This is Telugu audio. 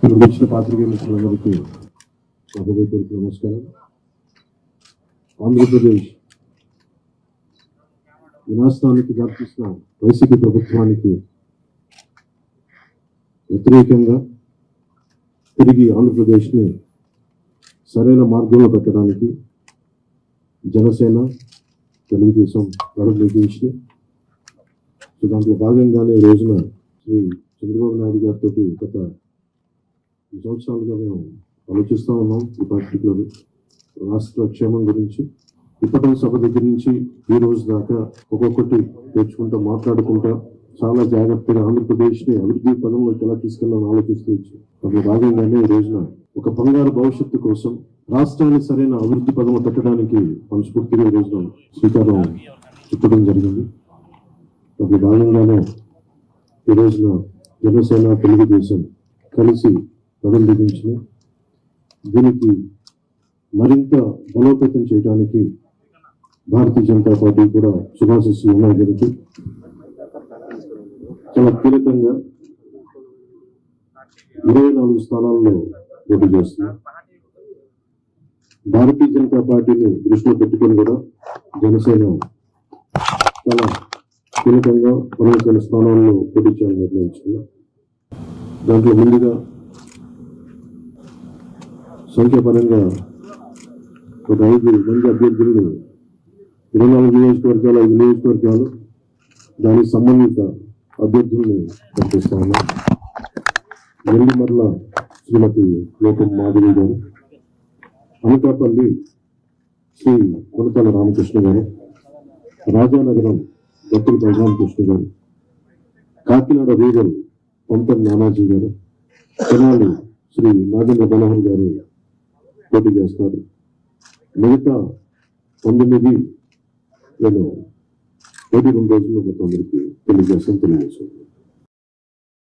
ఇప్పుడు వచ్చిన పాత్రికేయ మిత్రులందరికీ హృదయపూర్వక నమస్కారం. ఆంధ్రప్రదేశ్ వినాశనానికి దారితీసిన వైసీపీ ప్రభుత్వానికి వ్యతిరేకంగా తిరిగి ఆంధ్రప్రదేశ్ని సరైన మార్గంలో పెట్టడానికి జనసేన, తెలుగుదేశం నిర్ణయించింది. సో దాంట్లో భాగంగానే ఈ రోజున శ్రీ చంద్రబాబు నాయుడు గారితో గత 2 సంవత్సరాలుగా మేము ఆలోచిస్తూ ఉన్నాం. ఈ పర్టికులర్ రాష్ట్ర క్షేమం గురించి ఇప్పటి సభ దగ్గర నుంచి ఈ రోజు దాకా ఒక్కొక్కటి తెచ్చుకుంటా మాట్లాడుకుంటా చాలా జాగ్రత్తగా ఆంధ్రప్రదేశ్ని అభివృద్ధి పదంలోకి ఎలా తీసుకెళ్ళాలని ఆలోచిస్తూ వచ్చాం. అందులో భాగంగానే ఈ రోజున ఒక బంగారు భవిష్యత్తు కోసం రాష్ట్రాన్ని సరైన అభివృద్ధి పదంలో పెట్టడానికి మనస్ఫూర్తిగా ఈ రోజున శ్రీకారం చుట్టడం జరిగింది. అందులో భాగంగానే ఈ రోజున జనసేన, తెలుగుదేశం కలిసి ప్రతిపాదించిన దీనికి మరింత బలోపేతం చేయడానికి భారతీయ జనతా పార్టీ కూడా శుభాశిస్సులు ఉన్నాయి. దీనికి చాలా కీలకంగా 24 స్థానాల్లో పోటీ చేస్తున్నారు. భారతీయ జనతా పార్టీని దృష్టిలో పెట్టుకొని కూడా జనసేన చాలా కీలకంగా 12 స్థానాల్లో పోటీ చేయాలని నిర్ణయించుకున్నారు. దాంట్లో ముందుగా సంఖ్యాపరంగా ఒక 5 మంది అభ్యర్థులను 24 నియోజకవర్గాలు, 5 నియోజకవర్గాలు దానికి సంబంధిత అభ్యర్థుల్ని ప్రకటిస్తా ఉన్నాం. నెల్లిమర్ల శ్రీమతి లోకం మాధవి గారు, అనకాపల్లి శ్రీ కొనతాల రామకృష్ణ గారు, రాజానగరం దత్తుల బలరామకృష్ణ గారు, కాకినాడ రూరల్ పంతం నానాజీ గారు, తెనాలి శ్రీ నాగేంద్ర మనోహర్ గారు పోటీ చేస్తారు. మిగతా 9 నేను 2 రోజుల్లో మొత్తం అందరికీ తెలియజేస్తాను.